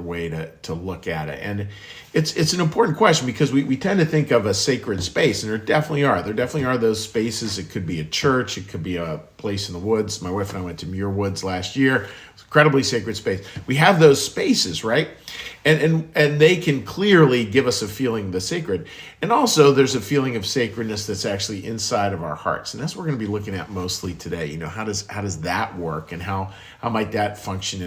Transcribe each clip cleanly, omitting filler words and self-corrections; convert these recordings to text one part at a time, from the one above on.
way to look at it. And it's an important question because we tend to think of a sacred space, and there definitely are. There definitely are those spaces. It could be a church. It could be a place in the woods. My wife and I went to Muir Woods last year. It's an incredibly sacred space. We have those spaces, right? And they can clearly give us a feeling of the sacred. And also there's a feeling of sacredness that's actually inside of our hearts. And that's what we're going to be looking at mostly today. You know, how does that work, and how might that function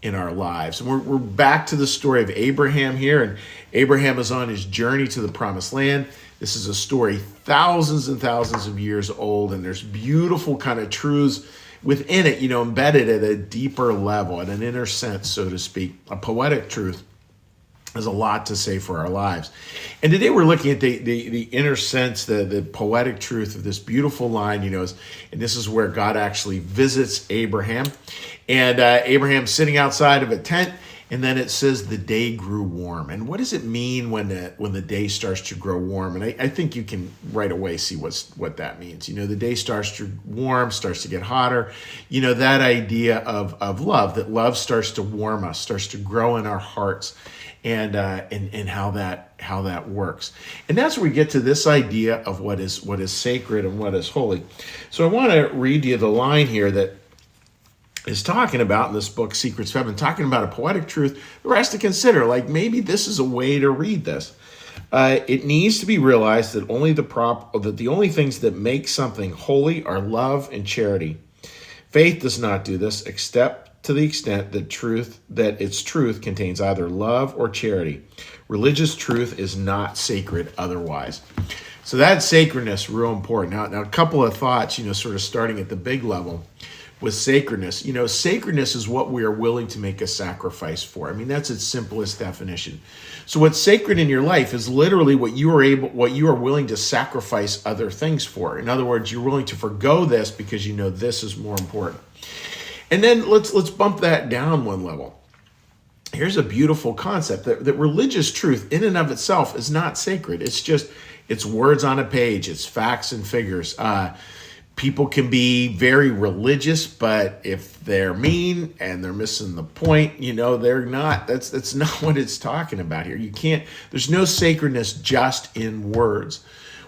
in our lives? And we're back to the story of Abraham here, and Abraham is on his journey to the promised land. This is a story thousands and thousands of years old, and there's beautiful kind of truths within it, you know, embedded at a deeper level, at an inner sense, so to speak. A poetic truth has a lot to say for our lives. And today we're looking at the inner sense, the poetic truth of this beautiful line, you know, and this is where God actually visits Abraham. And Abraham's sitting outside of a tent, and then it says the day grew warm. And what does it mean when the day starts to grow warm? And I think you can right away see what that means. You know, the day starts to warm, starts to get hotter. You know, that idea of love, that love starts to warm us, starts to grow in our hearts. And how that works. And that's where we get to this idea of what is sacred and what is holy. So I want to read you the line here that is talking about in this book, Secrets of Heaven, talking about a poetic truth for us to consider. Like, maybe this is a way to read this. It needs to be realized that the only things that make something holy are love and charity. Faith does not do this, except to the extent that its truth contains either love or charity. Religious truth is not sacred otherwise. So that sacredness, real important. Now a couple of thoughts, you know, sort of starting at the big level with sacredness. You know, sacredness is what we are willing to make a sacrifice for. I mean, that's its simplest definition. So what's sacred in your life is literally what you are willing to sacrifice other things for. In other words, you're willing to forgo this because you know this is more important. And then let's bump that down one level. Here's a beautiful concept that religious truth in and of itself is not sacred. It's words on a page. It's facts and figures. People can be very religious, but if they're mean and they're missing the point, you know, they're not. That's not what it's talking about here. There's no sacredness just in words.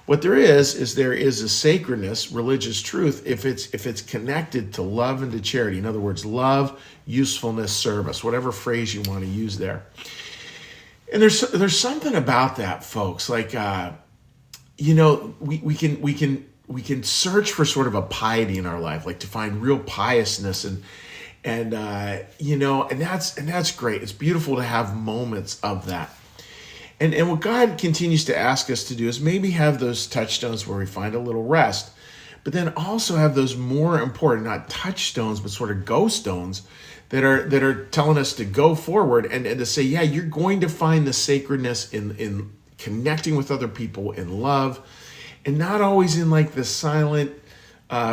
What there is a sacredness, religious truth, if it's connected to love and to charity. In other words, love, usefulness, service, whatever phrase you want to use there. And there's something about that, folks. Like, you know, we can search for sort of a piety in our life, like to find real piousness and you know, and that's great. It's beautiful to have moments of that. And what God continues to ask us to do is maybe have those touchstones where we find a little rest, but then also have those more important, not touchstones, but sort of go stones that are telling us to go forward and to say, yeah, you're going to find the sacredness in connecting with other people in love, and not always in like the silent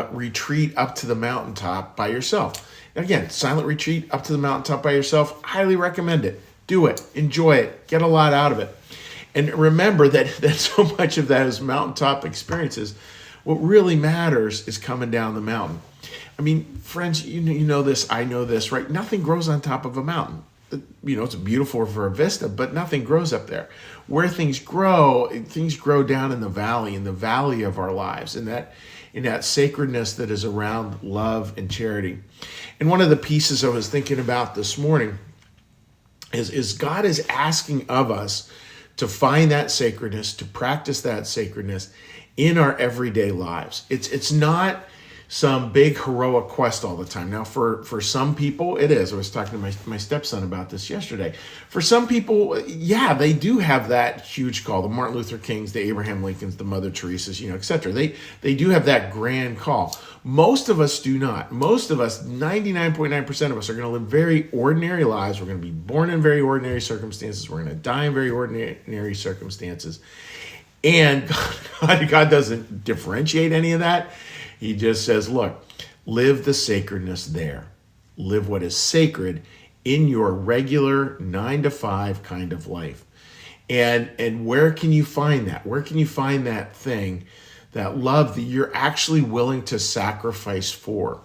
retreat up to the mountaintop by yourself. Again, silent retreat up to the mountaintop by yourself, highly recommend it. Do it, enjoy it, get a lot out of it. And remember that so much of that is mountaintop experiences. What really matters is coming down the mountain. I mean, friends, you know this, I know this, right? Nothing grows on top of a mountain. You know, it's beautiful for a vista, but nothing grows up there. Where things grow down in the valley of our lives, in that sacredness that is around love and charity. And one of the pieces I was thinking about this morning is God is asking of us to find that sacredness, to practice that sacredness in our everyday lives. It's not some big heroic quest all the time. Now, for some people, it is. I was talking to my stepson about this yesterday. For some people, yeah, they do have that huge call. The Martin Luther Kings, the Abraham Lincolns, the Mother Teresa's, et cetera. They do have that grand call. Most of us do not. Most of us, 99.9% of us, are going to live very ordinary lives. We're going to be born in very ordinary circumstances. We're going to die in very ordinary circumstances. And God doesn't differentiate any of that. He just says, look, live the sacredness there. Live what is sacred in your regular 9-to-5 kind of life. And where can you find that? Where can you find that thing, that love that you're actually willing to sacrifice for?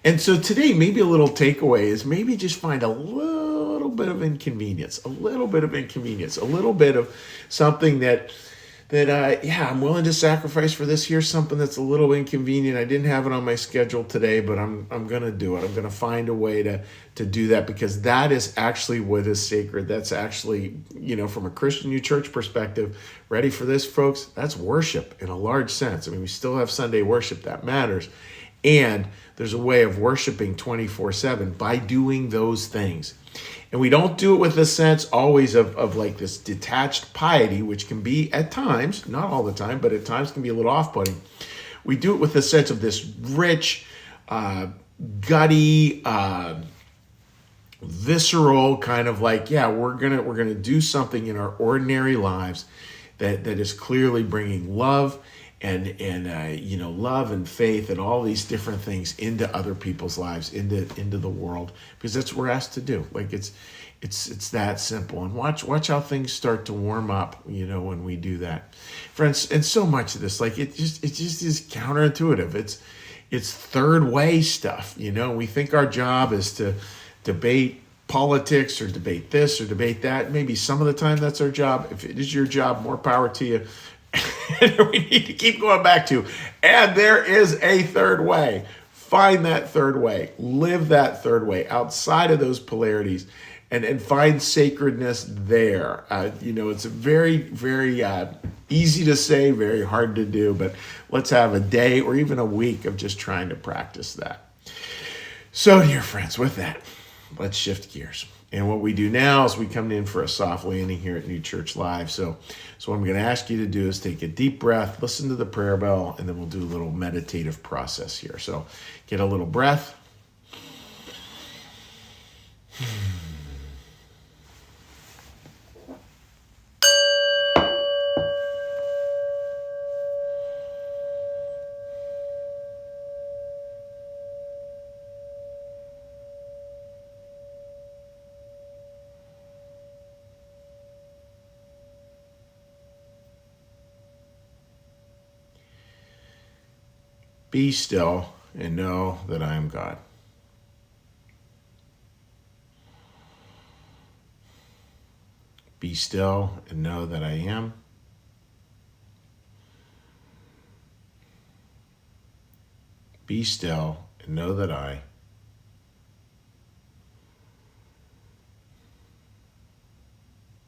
And so today, maybe a little takeaway is maybe just find a little bit of inconvenience, a little bit of inconvenience, a little bit of something that I'm willing to sacrifice for this. Here's something that's a little inconvenient. I didn't have it on my schedule today, but I'm going to do it. I'm going to find a way to do that, because that is actually what is sacred. That's actually, from a Christian New Church perspective, ready for this, folks? That's worship in a large sense. I mean, we still have Sunday worship, that matters. And there's a way of worshiping 24/7 by doing those things. And we don't do it with a sense always of like this detached piety, which can be at times, not all the time, but at times can be a little off-putting. We do it with a sense of this rich, gutty, visceral kind of like, we're gonna do something in our ordinary lives that is clearly bringing love and love and faith and all these different things into other people's lives, into the world, because that's what we're asked to do. Like it's that simple. And watch how things start to warm up, when we do that, friends. And so much of this, like it just is counterintuitive. It's third way stuff. We think our job is to debate politics or debate this or debate that. Maybe some of the time that's our job. If it is your job, more power to you. We need to keep going back to, and there is a third way. Find that third way. Live that third way outside of those polarities, and find sacredness there. It's very, very easy to say, very hard to do, but let's have a day or even a week of just trying to practice that. So, dear friends, with that, let's shift gears. And what we do now is we come in for a soft landing here at New Church Live. So what I'm going to ask you to do is take a deep breath, listen to the prayer bell, and then we'll do a little meditative process here. So get a little breath. Be still and know that I am God. Be still and know that I am. Be still and know that I.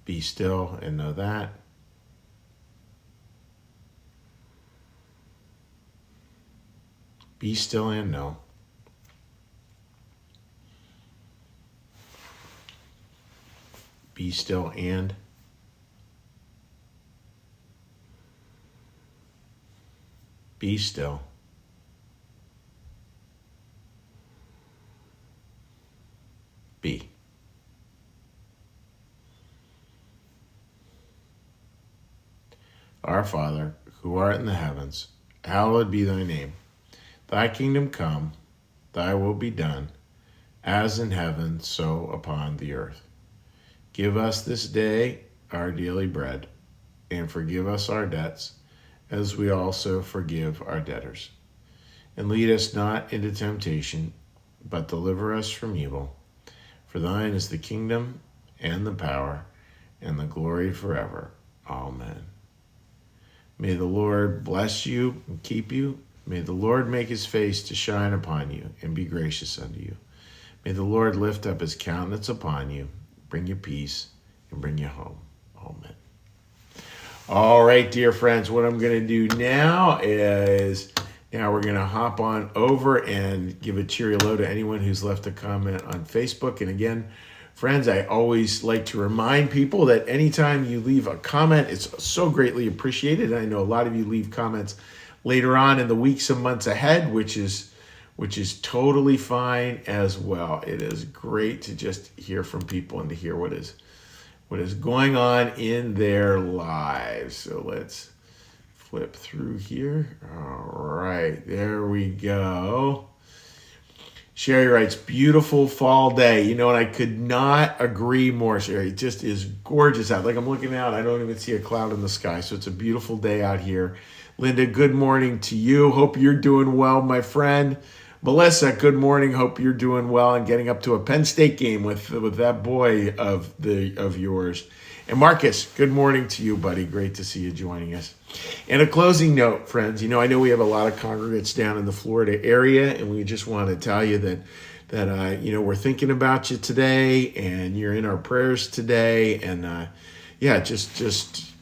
Be still and know that. Be still and know. Be still and. Be still. Be. Our Father, who art in the heavens, hallowed be thy name. Thy kingdom come, thy will be done, as in heaven, so upon the earth. Give us this day our daily bread, and forgive us our debts, as we also forgive our debtors. And lead us not into temptation, but deliver us from evil. For thine is the kingdom, and the power, and the glory forever. Amen. May the Lord bless you and keep you. May the Lord make his face to shine upon you and be gracious unto you. May the Lord lift up his countenance upon you, bring you peace, and bring you home. Amen. All right, dear friends, what I'm going to do now is we're going to hop on over and give a cheery hello to anyone who's left a comment on Facebook. And again, friends, I always like to remind people that anytime you leave a comment, it's so greatly appreciated. I know a lot of you leave comments later on in the weeks and months ahead, which is totally fine as well. It is great to just hear from people and to hear what is going on in their lives. So let's flip through here. All right, there we go. Sherry writes, beautiful fall day. And I could not agree more, Sherry. It just is gorgeous out. Like I'm looking out, I don't even see a cloud in the sky. So it's a beautiful day out here. Linda, good morning to you. Hope you're doing well, my friend. Melissa, good morning. Hope you're doing well and getting up to a Penn State game with that boy of yours. And Marcus, good morning to you, buddy. Great to see you joining us. And a closing note, friends. I know we have a lot of congregates down in the Florida area, and we just want to tell you that we're thinking about you today, and you're in our prayers today. And just